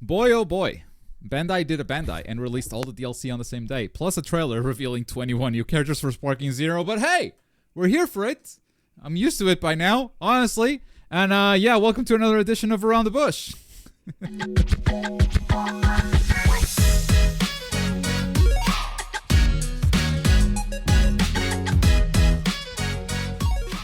Boy, oh boy. Bandai did a Bandai and released all the DLC on the same day, plus a trailer revealing 21 new characters for Sparking Zero. But hey, we're here for it. I'm used to it by now, honestly. And yeah, welcome to another edition of Around the Bush.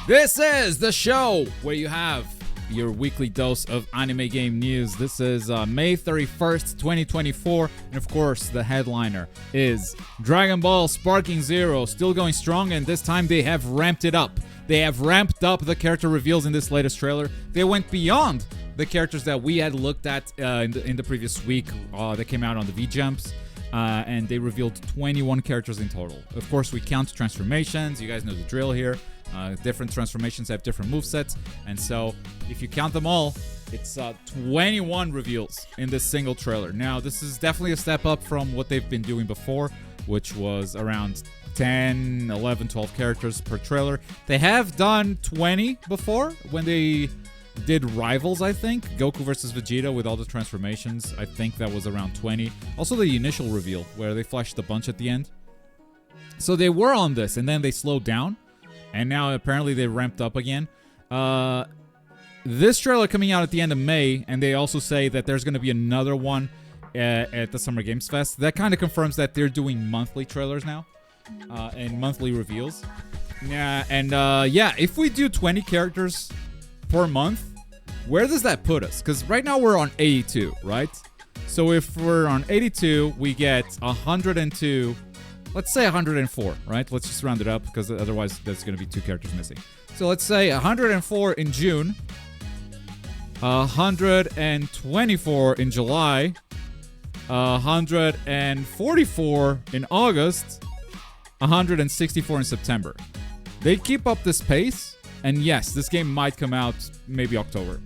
This is the show where you have your weekly dose of anime game news. This is May 31st, 2024. And of course, the headliner is Dragon Ball Sparking Zero, still going strong, and this time they have ramped it up. They have ramped up the character reveals in this latest trailer. They went beyond the characters that we had looked at in the previous week that came out on the V-Jumps. And they revealed 21 characters in total. Of course, we count transformations. You guys know the drill here. Different transformations have different movesets. And so, if you count them all, it's 21 reveals in this single trailer. Now, this is definitely a step up from what they've been doing before, which was around 10, 11, 12 characters per trailer. They have done 20 before when they did Rivals, I think. Goku versus Vegeta with all the transformations. I think that was around 20. Also the initial reveal where they flashed a bunch at the end. So they were on this and then they slowed down. And now apparently they ramped up again. This trailer coming out at the end of May, and they also say that there's going to be another one at the Summer Games Fest. That kind of confirms that they're doing monthly trailers now and monthly reveals. Yeah, and yeah, if we do 20 characters per month, where does that put us? Because right now we're on 82, right? So if we're on 82, we get 102. Let's say 104, right? Let's just round it up because otherwise there's going to be 2 characters missing. So let's say 104 in June, 124 in July, 144 in August, 164 in September. They keep up this pace, and yes, this game might come out maybe October.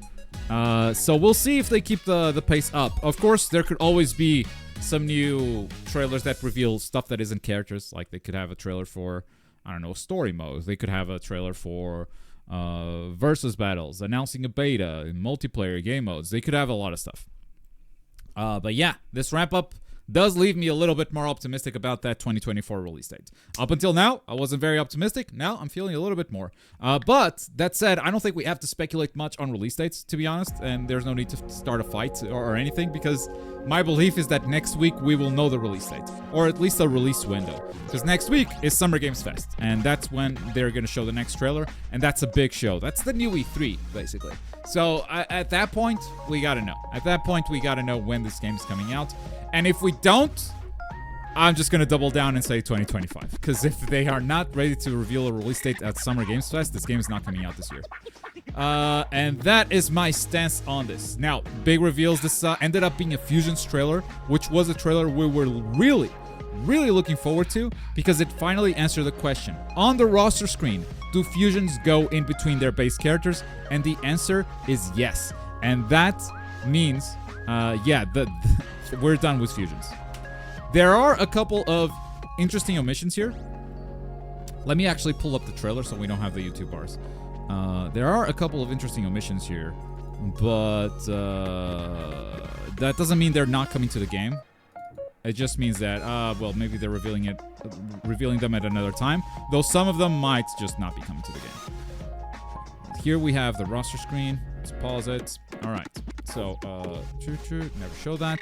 So we'll see if they keep the pace up. Of course, there could always be some new trailers that reveal stuff that isn't characters. Like they could have a trailer for, I don't know, story mode. They could have a trailer for versus battles, announcing a beta, multiplayer game modes. They could have a lot of stuff. But yeah, this ramp up does leave me a little bit more optimistic about that 2024 release date. Up until now, I wasn't very optimistic. Now, I'm feeling a little bit more. But that said, I don't think we have to speculate much on release dates, to be honest. And there's no need to start a fight or anything, because my belief is that next week we will know the release date, or at least a release window. Because next week is Summer Games Fest, and that's when they're going to show the next trailer, and that's a big show. That's the new E3, basically. So at that point, we got to know. At that point, we got to know when this game is coming out. And if we don't, I'm just going to double down and say 2025. Because if they are not ready to reveal a release date at Summer Games Fest, this game is not coming out this year. And that is my stance on this. Now, big reveals. This ended up being a Fusions trailer, which was a trailer we were really looking forward to, because it finally answered the question. On the roster screen, do Fusions go in between their base characters? And the answer is yes. And that means, yeah, we're done with Fusions. There are a couple of interesting omissions here. Let me actually pull up the trailer so we don't have the YouTube bars. There are a couple of interesting omissions here, but that doesn't mean they're not coming to the game. It just means that, well, maybe they're revealing them at another time, though some of them might just not be coming to the game. Here we have the roster screen. Let's pause it. All right. So, never show that.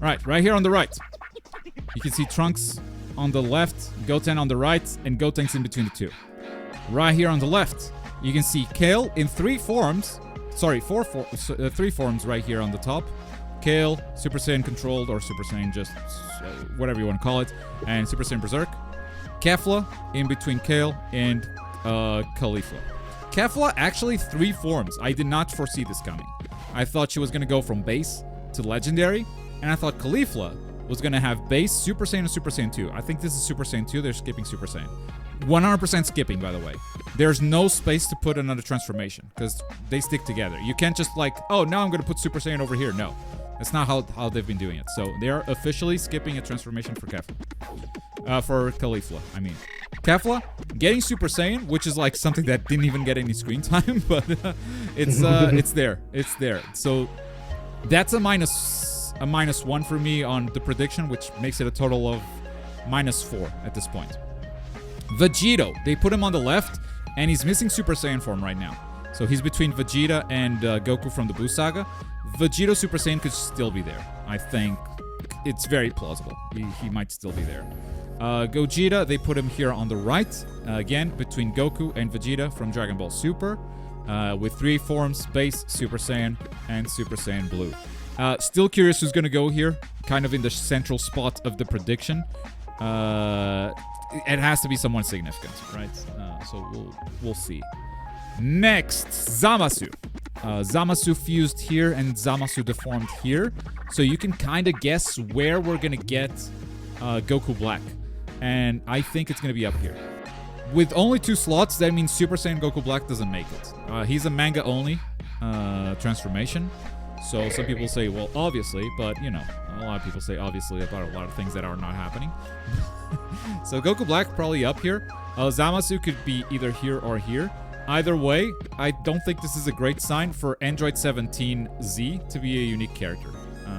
All right here on the right, you can see Trunks on the left, Goten on the right, and Gotenks in between the two. Right here on the left, you can see Kale in 3 forms. Sorry, 3 forms right here on the top. Kale, Super Saiyan Controlled, or Super Saiyan just whatever you want to call it, and Super Saiyan Berserk. Kefla in between Kale and Caulifla. Kefla actually 3 forms. I did not foresee this coming. I thought she was going to go from base to legendary, and I thought Caulifla was going to have base, Super Saiyan, and Super Saiyan 2. I think this is Super Saiyan 2. They're skipping Super Saiyan. 100% skipping, by the way. There's no space to put another transformation because they stick together. You can't just like, oh, now I'm going to put Super Saiyan over here. No. That's not how they've been doing it. So they are officially skipping a transformation for Kefla. For Caulifla, I mean. Kefla getting Super Saiyan, which is like something that didn't even get any screen time, but it's there. It's there. So That's a -1 for me on the prediction, which makes it a total of -4 at this point. Vegito, they put him on the left, and he's missing Super Saiyan form right now. So he's between Vegeta and Goku from the Buu Saga. Vegito Super Saiyan could still be there. I think it's very plausible. He might still be there. Gogeta, they put him here on the right. Again, between Goku and Vegeta from Dragon Ball Super. With 3 forms, Base, Super Saiyan, and Super Saiyan Blue. Still curious who's going to go here. Kind of in the central spot of the prediction. It has to be someone significant, right? So we'll see. Next, Zamasu. Zamasu fused here and Zamasu deformed here. So you can kind of guess where we're going to get Goku Black. And I think it's going to be up here. With only 2 slots, that means Super Saiyan Goku Black doesn't make it. He's a manga-only transformation. So some people say, well, obviously, but, you know, a lot of people say obviously about a lot of things that are not happening. So Goku Black probably up here. Zamasu could be either here or here. Either way, I don't think this is a great sign for Android 17Z to be a unique character.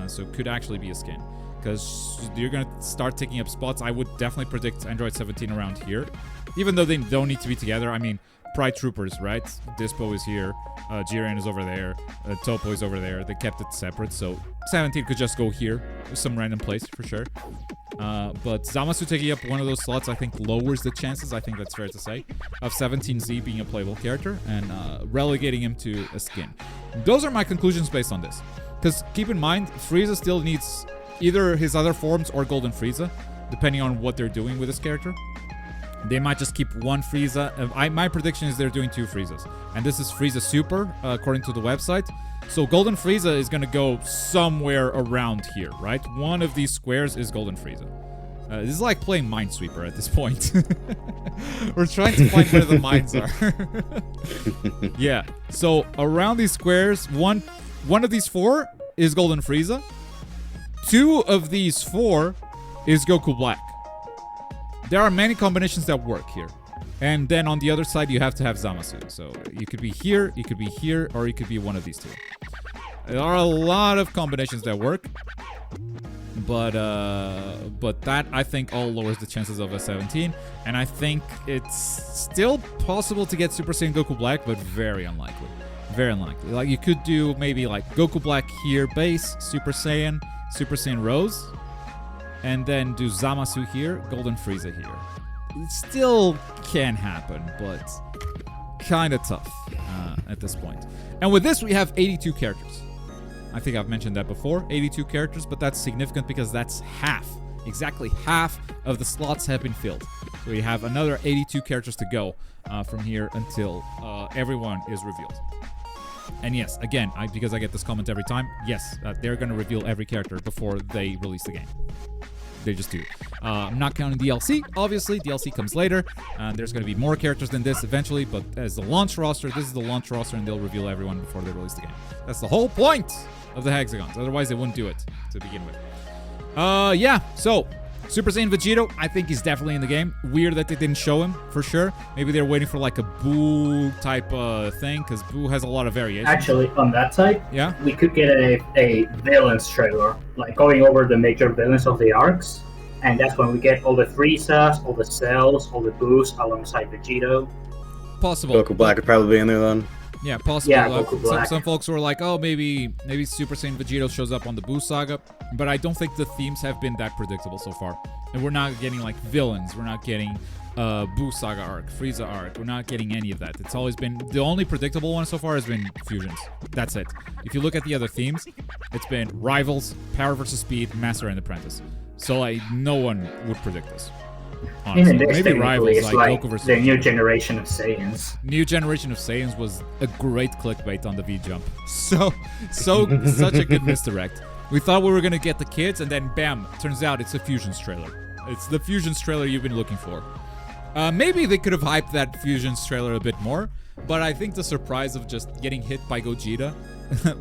So it could actually be a skin. Because you're going to start taking up spots. I would definitely predict Android 17 around here. Even though they don't need to be together. I mean, Pride Troopers, right? Dispo is here. Jiren is over there. Topo is over there. They kept it separate. So 17 could just go here. Some random place for sure. But Zamasu taking up one of those slots, I think, lowers the chances, I think that's fair to say, of 17Z being a playable character and relegating him to a skin. Those are my conclusions based on this. Because keep in mind, Frieza still needs either his other forms or Golden Frieza, depending on what they're doing with this character. They might just keep one Frieza. My prediction is they're doing 2 Friezas. And this is Frieza Super, according to the website. So Golden Frieza is going to go somewhere around here, right? One of these squares is Golden Frieza. This is like playing Minesweeper at this point. We're trying to find where the mines are. Yeah, so around these squares, one of these 4 is Golden Frieza. 2 of these 4 is Goku Black. There are many combinations that work here. And then on the other side, you have to have Zamasu. So you could be here, you could be here, or you could be one of these 2. There are a lot of combinations that work. But that, I think, all lowers the chances of a 17. And I think it's still possible to get Super Saiyan Goku Black, but very unlikely. Very unlikely. Like, you could do maybe, like, Goku Black here, base, Super Saiyan Rose. And then do Zamasu here, Golden Frieza here. It still can happen, but kind of tough at this point. And with this, we have 82 characters. I think I've mentioned that before, 82 characters, but that's significant because that's half. Exactly half of the slots have been filled. So we have another 82 characters to go from here until everyone is revealed. And yes, again, because I get this comment every time, yes, they're going to reveal every character before they release the game. They just do. I'm not counting DLC. Obviously, DLC comes later. There's going to be more characters than this eventually, but as the launch roster, this is the launch roster, and they'll reveal everyone before they release the game. That's the whole point of the hexagons. Otherwise, they wouldn't do it to begin with. Yeah, so Super Saiyan Vegito, I think he's definitely in the game. Weird that they didn't show him, for sure. Maybe they're waiting for like a Buu type thing, because Buu has a lot of variations. Actually, on that side, yeah, we could get a villains trailer, like going over the major villains of the arcs. And that's when we get all the Friezas, all the Cells, all the Boos alongside Vegito. Possible. Goku Black would probably be in there then. Yeah, possible. Yeah, Goku Black. Some folks were like, oh, maybe Super Saiyan Vegito shows up on the Buu Saga. But I don't think the themes have been that predictable so far. And we're not getting, like, villains. We're not getting Buu Saga arc, Frieza arc. We're not getting any of that. It's always been... The only predictable one so far has been fusions. That's it. If you look at the other themes, it's been Rivals, Power vs. Speed, Master and Apprentice. So, like, no one would predict this. Honestly. Maybe Rivals, like Goku versus the new generation of Saiyans. New generation of Saiyans was a great clickbait on the V-Jump. So such a good misdirect. We thought we were gonna get the kids, and then bam, turns out it's a Fusions trailer. It's the Fusions trailer you've been looking for. Maybe they could have hyped that Fusions trailer a bit more, but I think the surprise of just getting hit by Gogeta,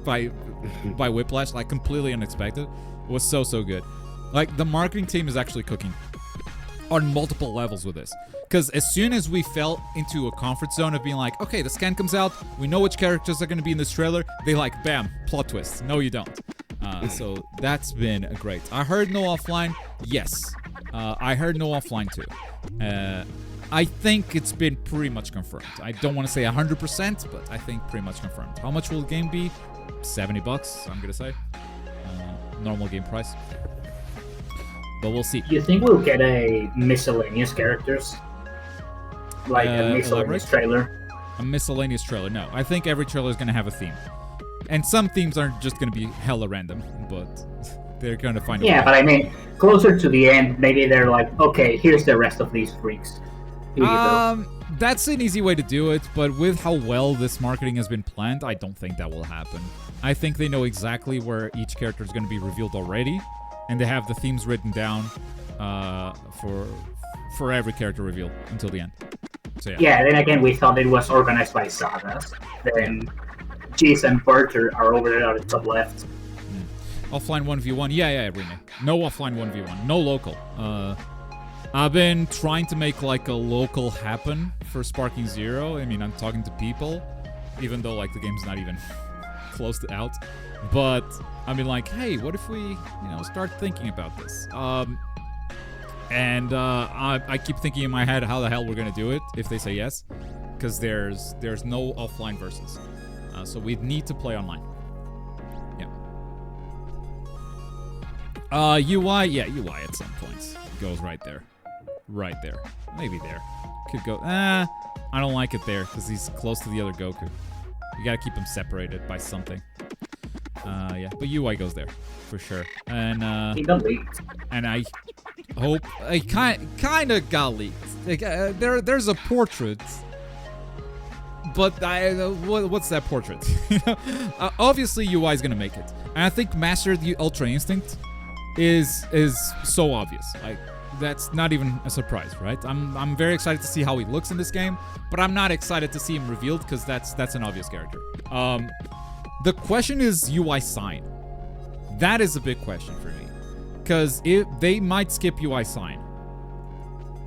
by Whiplash, like completely unexpected, was so good. Like, the marketing team is actually cooking on multiple levels with this. Because as soon as we fell into a comfort zone of being like, okay, the scan comes out, we know which characters are going to be in this trailer, they like, bam, plot twist. No, you don't. So that's been great. I heard no offline. Yes. I heard no offline too. I think it's been pretty much confirmed. I don't want to say 100%, but I think pretty much confirmed. How much will the game be? $70, I'm going to say. Normal game price. But we'll see. You think we'll get a miscellaneous characters? Like a miscellaneous trailer? A miscellaneous trailer, no. I think every trailer is going to have a theme. And some themes aren't just going to be hella random, but they're going to find a way. Yeah, but I mean, closer to the end, maybe they're like, okay, here's the rest of these freaks. Here you go. That's an easy way to do it, but with how well this marketing has been planned, I don't think that will happen. I think they know exactly where each character is going to be revealed already, and they have the themes written down for every character reveal until the end. So yeah, then again, we thought it was organized by sagas. Then Jeez and Berter are over there at the top left. Offline 1v1, yeah, Rene. No offline 1v1, no local. I've been trying to make like a local happen for Sparking Zero. I mean, I'm talking to people, even though like the game's not even close to out. But I mean, like, hey, what if we, start thinking about this? I keep thinking in my head how the hell we're gonna do it if they say yes, because there's no offline versus, so we need to play online. Yeah. UI at some points goes right there. Maybe there. Could go. I don't like it there because he's close to the other Goku. You gotta keep him separated by something. Yeah, but UI goes there for sure. And he got leaked. And I hope I kind of got leaked. Like, there's a portrait, but what's that portrait? Obviously UI is gonna make it, and I think Master the Ultra Instinct is so obvious. Like, that's not even a surprise, right? I'm very excited to see how he looks in this game, but I'm not excited to see him revealed because that's an obvious character. The question is UI sign. That is a big question for me, because they might skip UI sign,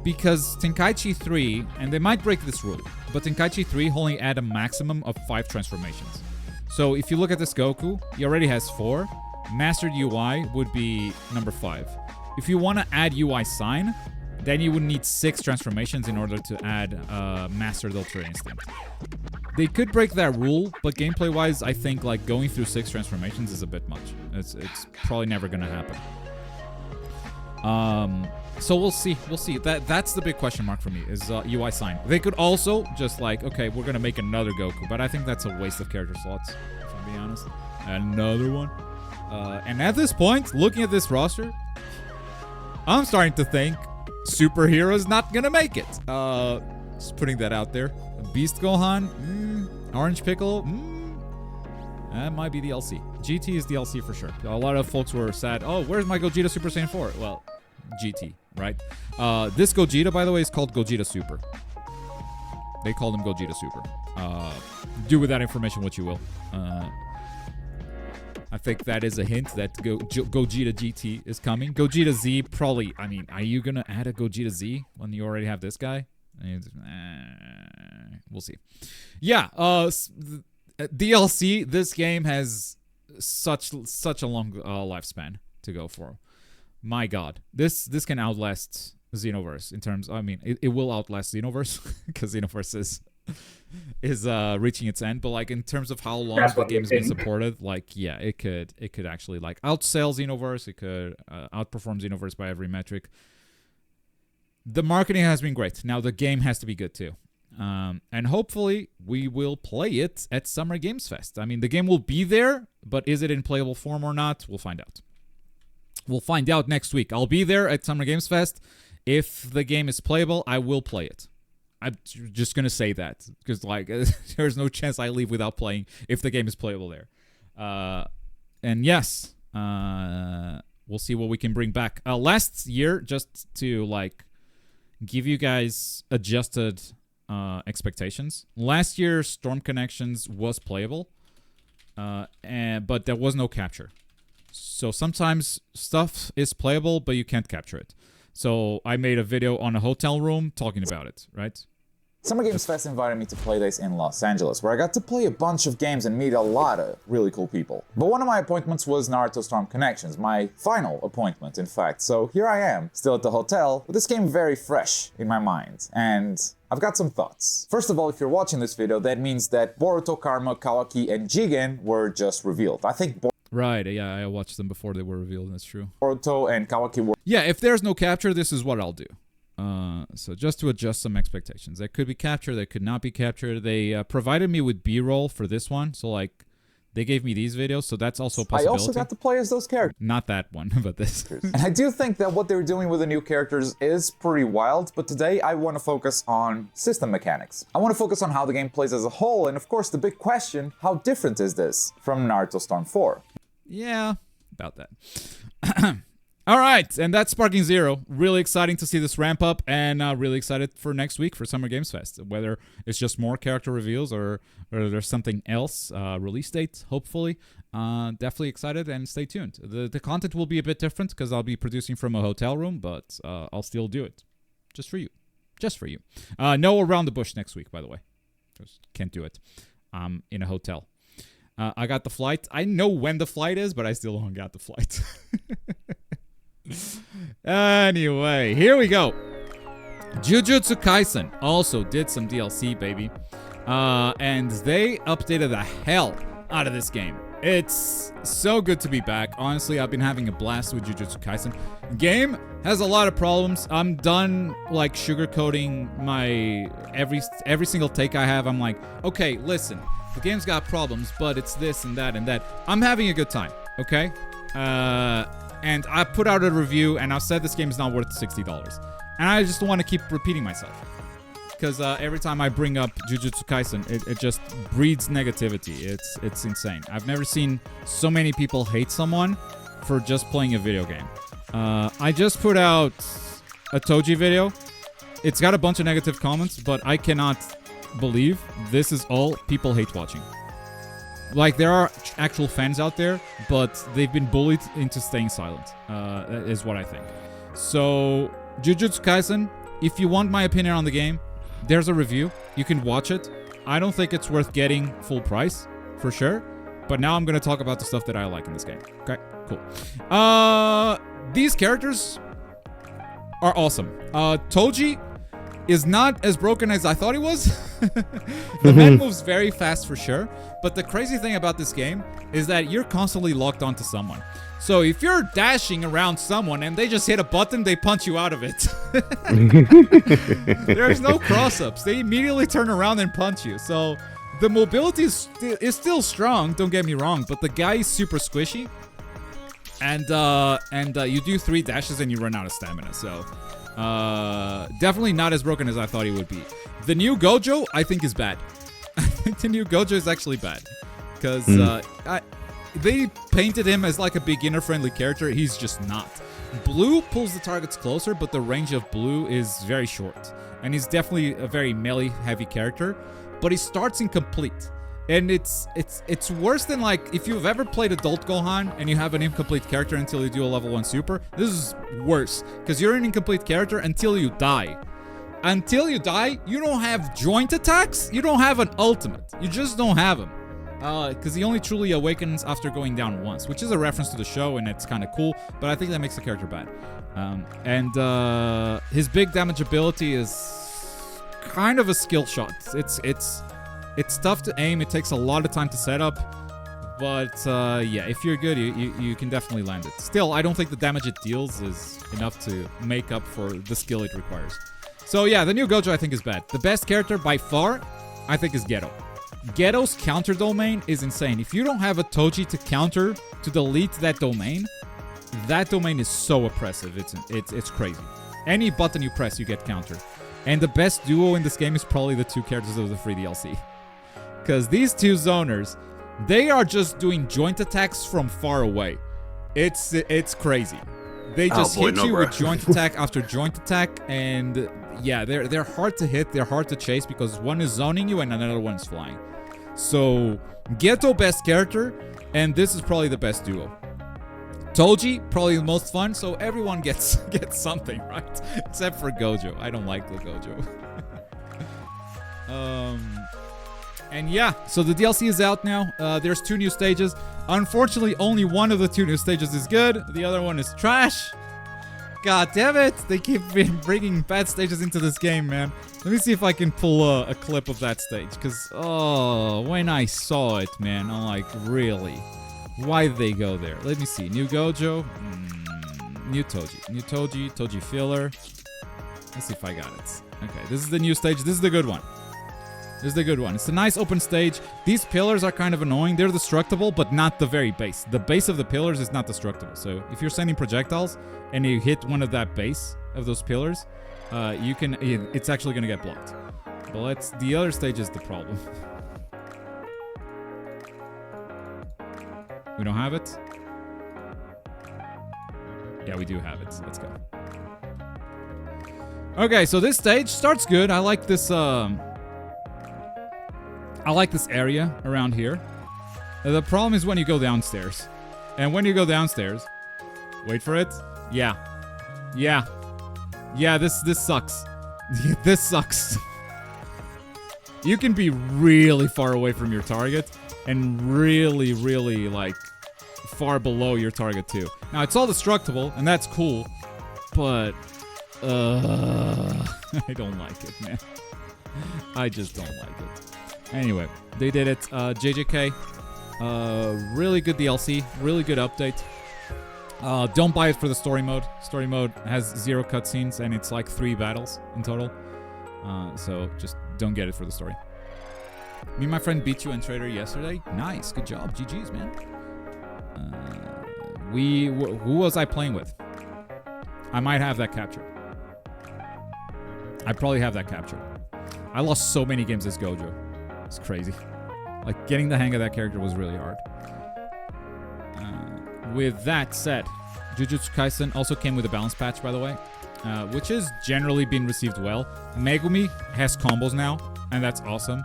because Tenkaichi 3, and they might break this rule, but Tenkaichi 3 only add a maximum of 5 transformations. So if you look at this Goku, he already has 4. Mastered UI would be number 5. If you want to add UI sign, then you would need 6 transformations in order to add Mastered Ultra Instinct. They could break that rule, but gameplay-wise, I think like going through 6 transformations is a bit much. It's probably never gonna happen. So we'll see. That's the big question mark for me is UI sign. They could also just like, okay, we're gonna make another Goku, but I think that's a waste of character slots, if I'm being honest. Another one. And at this point, looking at this roster, I'm starting to think Superhero's not gonna make it. Just putting that out there. Beast Gohan, Orange Piccolo, that might be DLC. GT is DLC for sure. A lot of folks were sad, oh, where's my Gogeta Super Saiyan 4? Well, GT, right? This Gogeta, by the way, is called Gogeta Super. They called him Gogeta Super. Do with that information what you will. I think that is a hint that Gogeta GT is coming. Gogeta Z, probably, I mean, are you going to add a Gogeta Z when you already have this guy? We'll see. Yeah, DLC, this game has such a long lifespan to go for. My God, this can outlast Xenoverse in terms. I mean, it will outlast Xenoverse because Xenoverse is reaching its end. But like in terms of how long the game has been supported, like yeah, it could actually like outsell Xenoverse. It could outperform Xenoverse by every metric. The marketing has been great. Now the game has to be good too. And hopefully we will play it at Summer Games Fest. I mean, the game will be there, but is it in playable form or not? We'll find out. We'll find out next week. I'll be there at Summer Games Fest. If the game is playable, I will play it. I'm just going to say that because like there's no chance I leave without playing if the game is playable there. And yes, we'll see what we can bring back. Last year, just to like give you guys adjusted expectations. Last year, Storm Connections was playable, but there was no capture. So sometimes stuff is playable, but you can't capture it. So I made a video on a hotel room talking about it, right? Summer Games Fest invited me to Playdays in Los Angeles, where I got to play a bunch of games and meet a lot of really cool people. But one of my appointments was Naruto Storm Connections, my final appointment, in fact. So here I am, still at the hotel, with this game very fresh in my mind, and I've got some thoughts. First of all, if you're watching this video, that means that Boruto, Karma, Kawaki, and Jigen were just revealed. I think Right, yeah, I watched them before they were revealed, that's true. Boruto and Kawaki were... Yeah, if there's no capture, this is what I'll do. So just to adjust some expectations. That could be captured, that could not be captured. They provided me with B-roll for this one, so like, they gave me these videos, so that's also a possibility. I also got to play as those characters. Not that one, but this. And I do think that what they're doing with the new characters is pretty wild, but today I want to focus on system mechanics. I want to focus on how the game plays as a whole, and of course the big question, how different is this from Naruto Storm 4? Yeah, about that. All right, and that's Sparking Zero. Really exciting to see this ramp up, and really excited for next week for Summer Games Fest. Whether it's just more character reveals or there's something else, release date, hopefully. Definitely excited, and stay tuned. The content will be a bit different because I'll be producing from a hotel room, but I'll still do it. Just for you. Just for you. No around the bush next week, by the way. Just can't do it. In a hotel. I got the flight. I know when the flight is, but I still don't got the flight. Anyway, here we go. Jujutsu Kaisen also did some DLC, baby. And they updated the hell out of this game. It's so good to be back. Honestly, I've been having a blast with Jujutsu Kaisen. Game has a lot of problems. I'm done like sugarcoating my every single take I have. I'm like, okay, listen, the game's got problems, but it's this and that and that. I'm having a good time, okay? And I put out a review, and I've said this game is not worth $60. And I just want to keep repeating myself. Because every time I bring up Jujutsu Kaisen, it just breeds negativity. It's insane. I've never seen so many people hate someone for just playing a video game. I just put out a Toji video. It's got a bunch of negative comments, but I cannot believe this is all people hate watching. Like, there are actual fans out there, but they've been bullied into staying silent, is what I think. So, Jujutsu Kaisen, if you want my opinion on the game, there's a review. You can watch it. I don't think it's worth getting full price, for sure. But now I'm going to talk about the stuff that I like in this game. Okay, cool. These characters are awesome. Toji is not as broken as I thought he was. The man moves very fast for sure, but the crazy thing about this game is that you're constantly locked onto someone. So if you're dashing around someone and they just hit a button, they punch you out of it. There's no cross-ups. They immediately turn around and punch you. So the mobility is still strong, don't get me wrong, but the guy is super squishy. And you do 3 dashes and you run out of stamina. So definitely not as broken as I thought he would be. The new Gojo, I think, is bad. I think the new Gojo is actually bad. Because they painted him as like a beginner-friendly character. He's just not. Blue pulls the targets closer, but the range of Blue is very short. And he's definitely a very melee-heavy character. But he starts incomplete. And it's worse than, like, if you've ever played Adult Gohan and you have an incomplete character until you do a level 1 super. This is worse. Because you're an incomplete character until you die. Until you die, you don't have joint attacks. You don't have an ultimate. You just don't have them. Because he only truly awakens after going down once, which is a reference to the show, and it's kind of cool, but I think that makes the character bad. His big damage ability is kind of a skill shot. It's tough to aim. It takes a lot of time to set up, but yeah, if you're good, you can definitely land it. Still, I don't think the damage it deals is enough to make up for the skill it requires. So yeah, the new Gojo I think is bad. The best character by far, I think, is Geto. Geto's counter domain is insane. If you don't have a Toji to counter, to delete that domain is so oppressive. It's crazy. Any button you press, you get countered. And the best duo in this game is probably the 2 characters of the free DLC. Because these 2 zoners, they are just doing joint attacks from far away. It's crazy. They just hit you with joint attack after joint attack, and yeah, they're hard to hit, they're hard to chase because one is zoning you and another one is flying. So, Geto best character, and this is probably the best duo. Toji, probably the most fun, so everyone gets something, right? Except for Gojo. I don't like the Gojo. And yeah, so the DLC is out now. There's 2 new stages. Unfortunately, only one of the 2 new stages is good. The other one is trash. God damn it. They keep bringing bad stages into this game, man. Let me see if I can pull a clip of that stage. Because, oh, when I saw it, man, I'm like, really? Why did they go there? Let me see. New Gojo. New Toji. New Toji. Toji filler. Let's see if I got it. Okay, this is the new stage. This is the good one. This is the good one. It's a nice open stage. These pillars are kind of annoying. They're destructible, but not the very base. The base of the pillars is not destructible. So if you're sending projectiles and you hit one of that base of those pillars, it's actually going to get blocked. But the other stage is the problem. We don't have it? Yeah, we do have it. Let's go. Okay, so this stage starts good. I like this area around here. The problem is when you go downstairs. And when you go downstairs, wait for it. Yeah, this sucks. This sucks. You can be really far away from your target and really, really like far below your target too. Now it's all destructible and that's cool, but I don't like it, man. I just don't like it. Anyway, they did it. JJK, really good DLC, really good update. Don't buy it for the story mode. Story mode has 0 cutscenes and it's like 3 battles in total. So just don't get it for the story. Me and my friend beat you in Trader yesterday. Nice, good job. GG's, man. Who was I playing with? I might have that captured. I probably have that captured. I lost so many games as Gojo. It's crazy. Like, getting the hang of that character was really hard. With that said, Jujutsu Kaisen also came with a balance patch, by the way, which has generally been received well. Megumi has combos now, and that's awesome.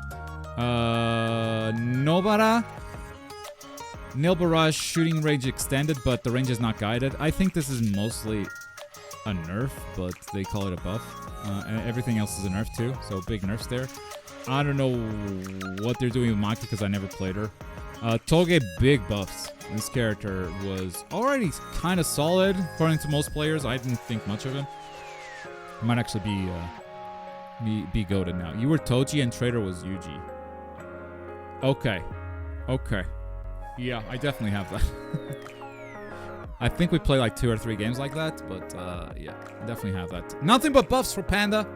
Nilbara's shooting range extended, but the range is not guided. I think this is mostly a nerf, but they call it a buff. And everything else is a nerf too, so big nerfs there. I don't know what they're doing with Maki because I never played her. Toge, big buffs. This character was already kind of solid according to most players. I didn't think much of him. He might actually be goated now. You were Toji and Trader was Yuji. Okay. Yeah, I definitely have that. I think we play like 2 or 3 games like that, but yeah, definitely have that. Nothing but buffs for Panda.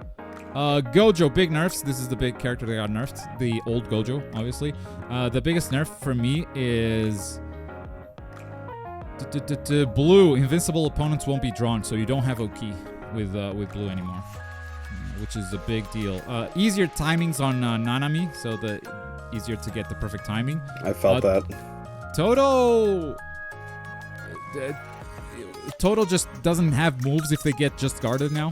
Gojo, big nerfs. This is the big character that got nerfed. The old Gojo, obviously. The biggest nerf for me is blue. Invincible opponents won't be drawn, so you don't have Oki with blue anymore, which is a big deal. Easier timings on Nanami, so the easier to get the perfect timing. I felt that. Toto just doesn't have moves if they get just guarded now,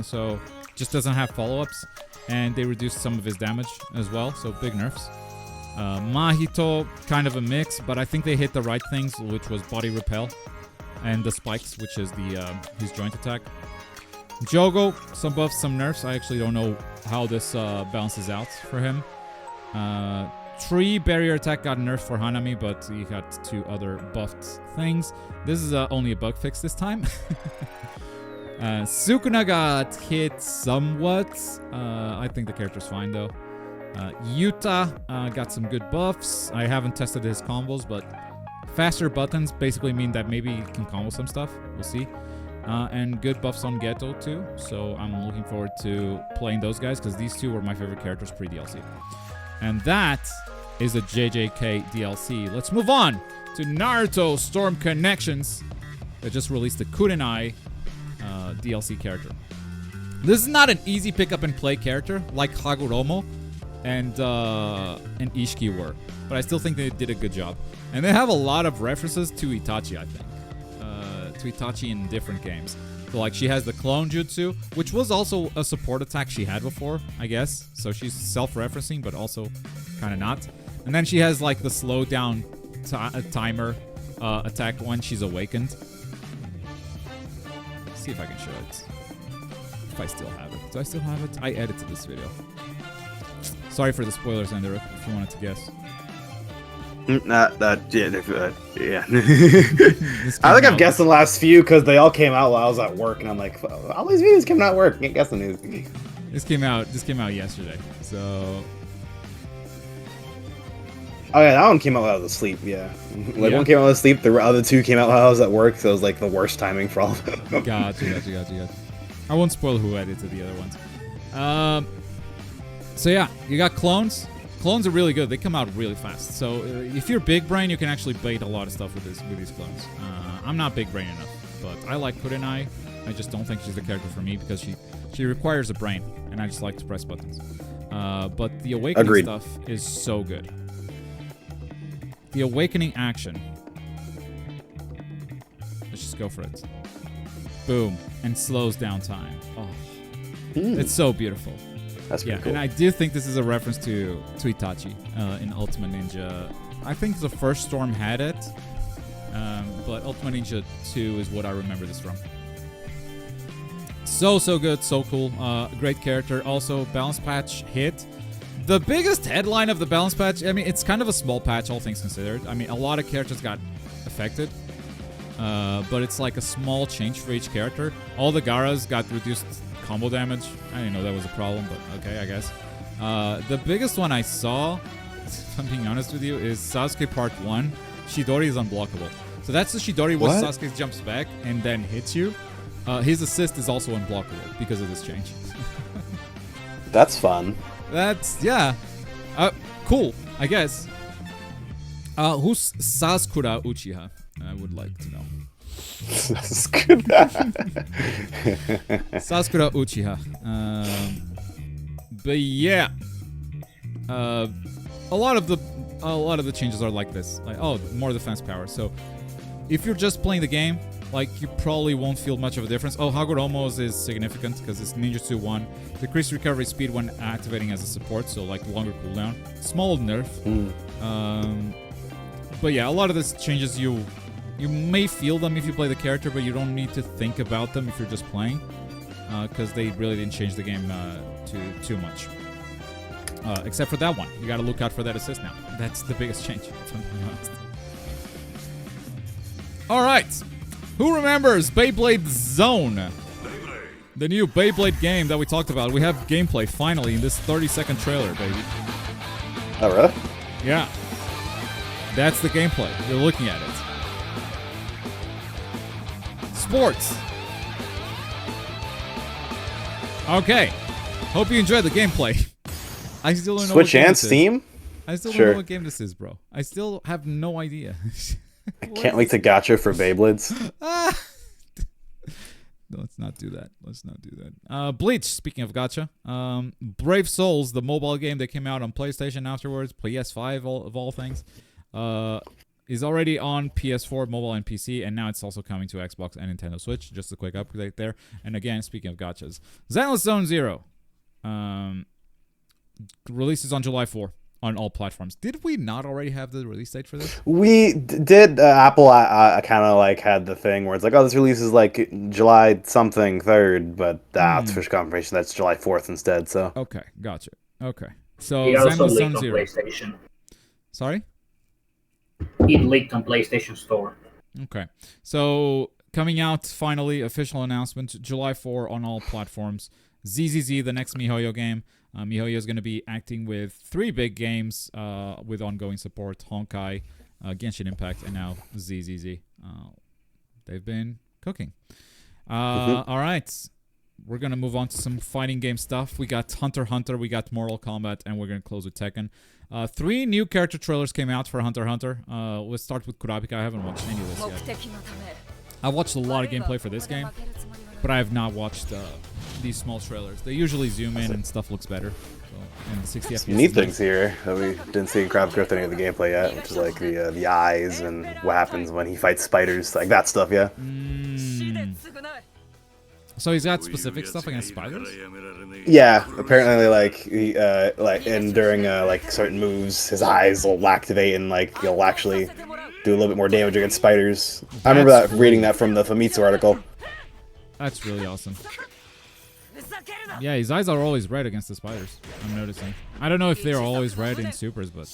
so just doesn't have follow-ups, and they reduced some of his damage as well, so big nerfs. Mahito, kind of a mix, but I think they hit the right things, which was body repel and the spikes, which is his joint attack. Jogo, some buffs, some nerfs. I actually don't know how this balances out for him. Tree barrier attack got nerfed for Hanami, but he got 2 other buffed things. This is only a bug fix this time. Sukuna got hit somewhat. I think the character's fine though. Yuta got some good buffs. I haven't tested his combos, but faster buttons basically mean that maybe he can combo some stuff. We'll see. And good buffs on Geto too. So I'm looking forward to playing those guys because these 2 were my favorite characters pre-DLC. And that is a JJK DLC. Let's move on to Naruto Storm Connections that just released the Kurenai DLC character. This is not an easy pick up and play character like Hagoromo and Ishiki were, but I still think they did a good job. And they have a lot of references to Itachi, I think. To Itachi in different games. So like she has the clone jutsu, which was also a support attack she had before, I guess. So she's self-referencing, but also kind of not. And then she has like the slow down timer attack when she's awakened. Let's see if I can show it. If I still have it. Do I still have it? I edited this video. Sorry for the spoilers, Ender, if you wanted to guess. Yeah. I think I've out. guessed the last few because they all came out while I was at work, and I'm like, all these videos came out at work. I can't guess the news. This came out yesterday. So Oh yeah, that one came out while I was asleep. Yeah, like Yeah. one came out while I was asleep. The other two came out while I was at work, so it was like the worst timing for all of them. Gotcha. I won't spoil who edited the other ones. So yeah, you got clones. Clones are really good. They come out really fast. So if you're big brain, you can actually bait a lot of stuff with these clones. I'm not big brain enough, but I like Kurenai. I just don't think she's the character for me because she requires a brain, and I just like to press buttons. But the awakening Agreed. stuff is so good. The awakening action. Let's just go for it. Boom, and slows down time. Oh, it's so beautiful. That's pretty cool. And I do think this is a reference to Itachi in Ultimate Ninja. I think the first Storm had it, but Ultimate Ninja 2 is what I remember this from. So good, so cool. Great character. Also, balance patch hit. The biggest headline of the balance patch, I mean, it's kind of a small patch, all things considered. I mean, a lot of characters got affected, but it's like a small change for each character. All the Garas got reduced combo damage. I didn't know that was a problem, but okay, I guess. The biggest one I saw, if I'm being honest with you, is Sasuke Part 1. Shidori is unblockable. So that's the Shidori where Sasuke jumps back and then hits you. His assist is also unblockable because of this change. That's fun. That's, yeah. Cool, I guess. Who's Sasakura Uchiha? I would like to know. That's good. Sasakura Uchiha. But yeah. A lot of the changes are like this. Like, oh, more defense power. So if you're just playing the game, like, you probably won't feel much of a difference. Oh, Hagoromo's is significant because it's Ninjutsu 1. Decreased recovery speed when activating as a support, so like longer cooldown. Small nerf. But yeah, a lot of these changes you may feel them if you play the character, but you don't need to think about them if you're just playing, because they really didn't change the game too much. Except for that one. You gotta look out for that assist now. That's the biggest change, if I'm being honest. Alright. Who remembers Beyblade Zone? The new Beyblade game that we talked about. We have gameplay finally in this 30-second trailer, baby. All right. Yeah. That's the gameplay. You're looking at it. Sports. Okay. Hope you enjoyed the gameplay. I still don't know Switch what game and this is. Steam? I still don't know what game this is, bro. I still have no idea. I can't wait to gacha for Beyblades. No, let's not do that. Bleach, speaking of gacha. Brave Souls, the mobile game that came out on PlayStation afterwards, PS5 of all things, is already on PS4, mobile, and PC, and now it's also coming to Xbox and Nintendo Switch. Just a quick update there. And again, speaking of gachas, Zenless Zone Zero releases on July 4 on all platforms. Did we not already have the release date for this? We did. Apple kind of like had the thing where it's like, oh, this release is like July something 3rd, but it's official confirmation that's July 4th instead. So okay, gotcha. Okay, so It also Zenless leaked Zone on Zero. PlayStation. Sorry. It leaked on PlayStation Store. Okay, so coming out finally, official announcement, July 4 on all platforms. ZZZ, the next MiHoYo game. MiHoYo is going to be acting with 3 big games with ongoing support: Honkai, Genshin Impact, and now ZZZ. They've been cooking. All right, we're going to move on to some fighting game stuff. We got Hunter x Hunter, we got Mortal Kombat, and we're going to close with Tekken. 3 new character trailers came out for Hunter x Hunter. Let's start with Kurapika. I haven't watched any of this yet. I've watched a lot of gameplay for this game, but I have not watched these small trailers. They usually zoom in and stuff looks better. So, and the 60 FPS. neat things here that we didn't see in Craft any of the gameplay yet, which is like the eyes and what happens when he fights spiders, like that stuff. Yeah. So he's got specific stuff against spiders? Yeah, apparently, like during like certain moves, his eyes will activate and like he'll actually do a little bit more damage against spiders. I remember that reading that from the Famitsu article. That's really awesome. Yeah, his eyes are always red against the spiders. I'm noticing. I don't know if they're always red in supers, but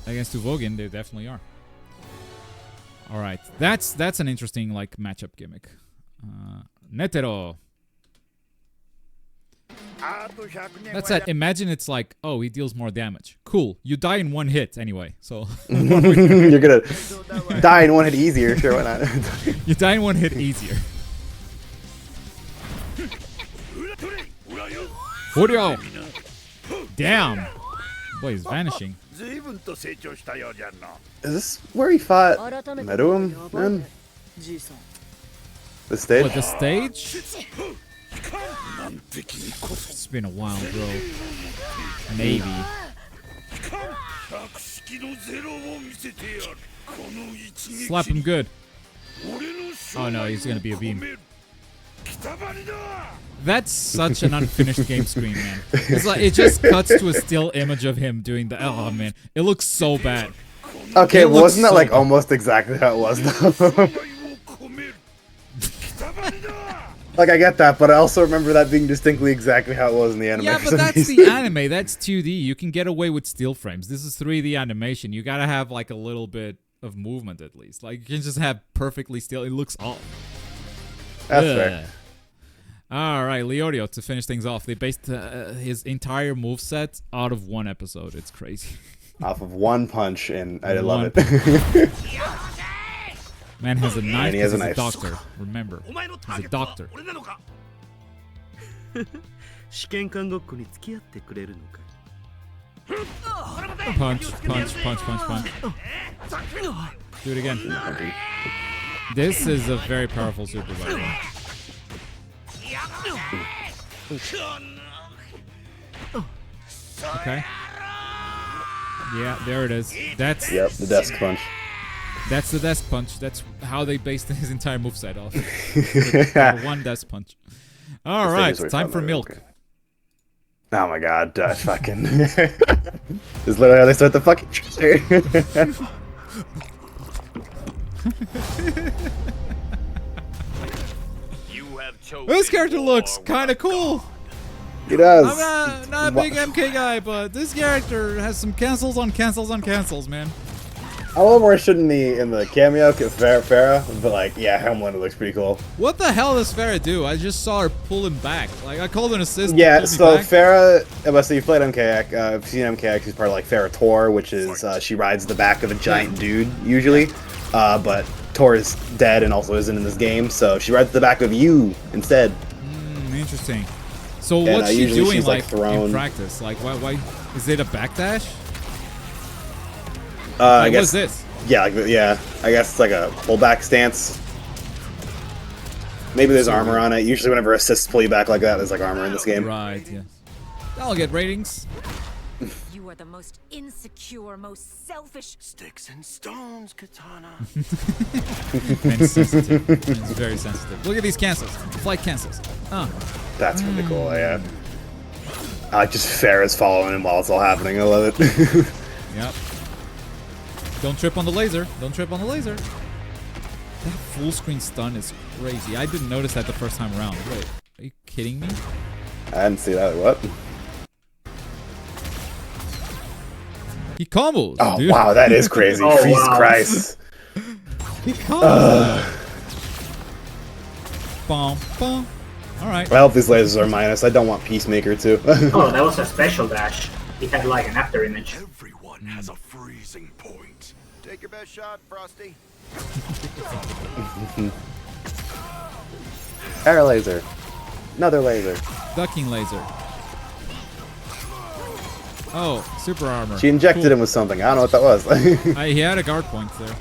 against Tuvogin, they definitely are. All right, that's an interesting like matchup gimmick. Netero. That's it. Imagine it's like, oh, he deals more damage. Cool. You die in one hit anyway, so You're gonna die in one hit easier. Sure, why not? you die in one hit easier. Furio! Damn! Boy, he's vanishing. Is this where he fought Meruem in? The stage? What, the stage? It's been a while, bro. Maybe. Slap him good. Oh no, he's gonna be a beam. That's such an unfinished game screen, man. It's like it just cuts to a still image of him doing the. Oh man, it looks so bad. Okay, It looks wasn't that so like bad. almost exactly how it was though? Like I get that, but I also remember that being distinctly exactly how it was in the anime. Yeah, for but some that's reason. the anime. That's 2D. You can get away with still frames. This is 3D animation. You gotta have like a little bit of movement at least. Like you can just have perfectly still. It looks off. That's Ugh. fair. All right, Leorio to finish things off. They based his entire moveset out of one episode. It's crazy. Off of one punch, and I love One it. Man has a knife. And he has a 'cause knife. He's a doctor. Remember, he's a doctor. 試験官ごっこに付き合ってくれるのか Punch, punch, punch, punch, punch. Do it again. This is a very powerful super by the way. Okay. Yeah, there it is. That's Yep, the desk punch. That's the desk punch. That's how they based his entire moveset off. The one desk punch. All right, This thing is time way for fun, milk. okay. Oh my god, fucking. This is literally how they start the fucking trailer. This character looks kind of cool. He does. I'm not a big MK guy, but this character has some cancels on cancels on cancels, man. A little more shit in the cameo, Farah, but like, yeah, Helmlander looks pretty cool. What the hell does Farah do? I just saw her pull him back. Like, I called an assist. Yeah, pulled me so back. Farah, so you've played MKX, if you've seen MKX, she's part of like Farah Tor, which is, she rides the back of a giant dude, usually, but Tor is dead and also isn't in this game, so she rides the back of you instead. Interesting. So And, what's she usually doing she's, like, in thrown. practice? Like, why is it a backdash? I Like, guess, what's this? yeah, I guess it's like a pullback stance. Maybe there's armor on it. Usually whenever assists pull you back like that, there's like armor in this game. Right, yeah. I'll get ratings. You are the most insecure, most selfish. Sticks and stones, Katana. Man's sensitive. Man's very sensitive. Look at these cancels. Flight cancels. That's really cool, yeah. I like just Farah's following him while it's all happening. I love it. Yep. Don't trip on the laser. Don't trip on the laser. That full screen stun is crazy. I didn't notice that the first time around. Wait, are you kidding me? I didn't see that. What? He combos, Oh, dude. wow, that is crazy. Oh, Jesus wow. Christ. He combos. Bum, bum. All right. I hope these lasers are minus. I don't want Peacemaker too. Oh, that was a special dash. It had like an after image. Everyone has a freezing point. Take your best shot, Frosty. Air laser. Another laser. Ducking laser. Oh, super armor. She injected Cool. him with something. I don't know what that was. He had a guard point there.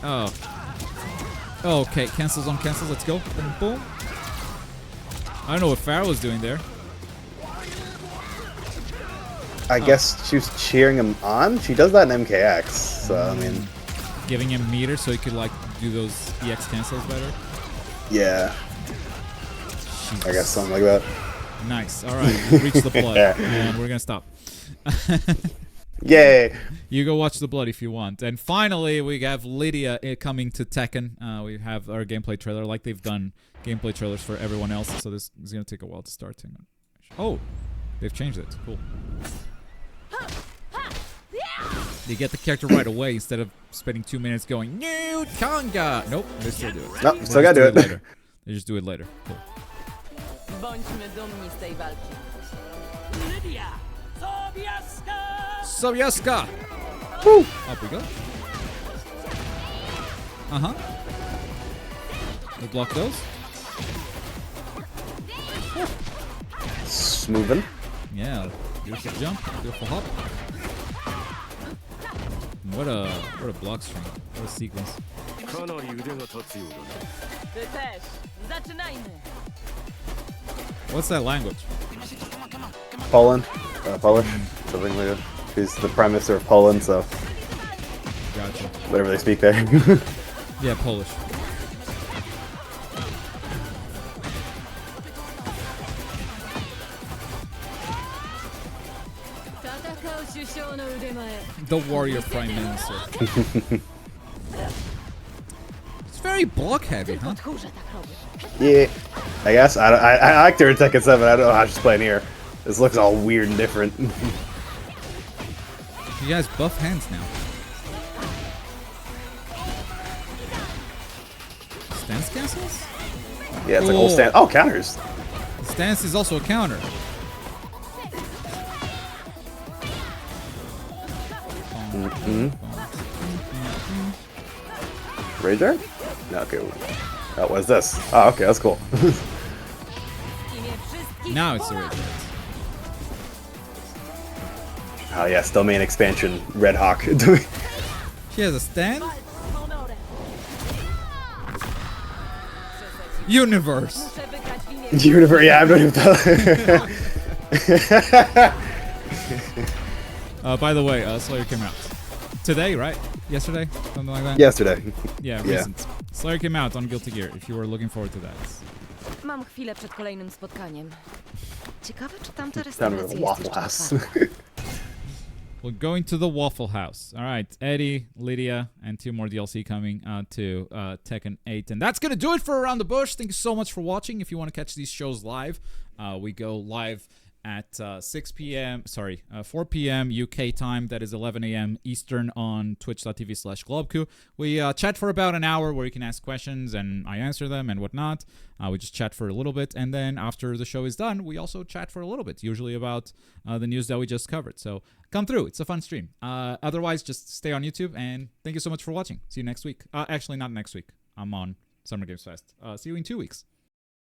Oh. Oh, okay, cancels on cancels. Let's go. Boom, boom. I don't know what Farah was doing there. I guess she was cheering him on. She does that in MKX. So, I mean, Giving him meter so he could like do those EX cancels better. yeah. Jesus. I guess something like that. Nice. All right, we reached the blood, and we're gonna stop. Yay! You go watch the blood if you want. And finally, we have Lydia coming to Tekken. We have our gameplay trailer, like they've done gameplay trailers for everyone else. So this is gonna take a while to start. Oh, they've changed it. Cool. They get the character right away instead of spending 2 minutes going new Kanga. Nope, they still do it. Nope, still gotta do it later. They just do it later. Cool. Sobieska! Woo! Up we go. Uh-huh. We block those. Smoothing. Yeah, beautiful jump, beautiful hop. What a block string. What a sequence. What's that language? Poland. Polish. Something like that. He's the Prime Minister of Poland, so Gotcha. whatever they speak there. Yeah, Polish. The warrior prime minister. It's very block heavy, huh? Yeah, I guess. I liked her in Tekken 7. I don't know how she's playing here. This looks all weird and different. You guys buff hands now. Stance castles? Yeah, it's like whole stand. Oh, counters. Stance is also a counter. Rager? No, okay. Oh, what is this? Oh, okay, that's cool. Now it's the Rager. Oh yes, domain expansion, Red Hawk. She has a stand? Universe! Universe, yeah, I'm not even by the way, Slayer came out. Today, right? Yesterday? Something like that? Yesterday. Yeah, recent. Slayer came out on Guilty Gear, if you were looking forward to that. Mam chwilę przed kolejnym spotkaniem. Ciekawe, czy tamta Down to restauracja the jest Waffle jeszcze House. otwarta. We're going to the Waffle House. All right, Eddie, Lydia, and 2 more DLC coming to Tekken 8. And that's going to do it for Around the Bush. Thank you so much for watching. If you want to catch these shows live, we go live at 4 p.m. UK time. That is 11 a.m. Eastern on twitch.tv/globku. We chat for about an hour where you can ask questions and I answer them and whatnot. We just chat for a little bit. And then after the show is done, we also chat for a little bit, usually about the news that we just covered. So come through. It's a fun stream. Otherwise, just stay on YouTube. And thank you so much for watching. See you next week. Actually, not next week. I'm on Summer Games Fest. See you in 2 weeks.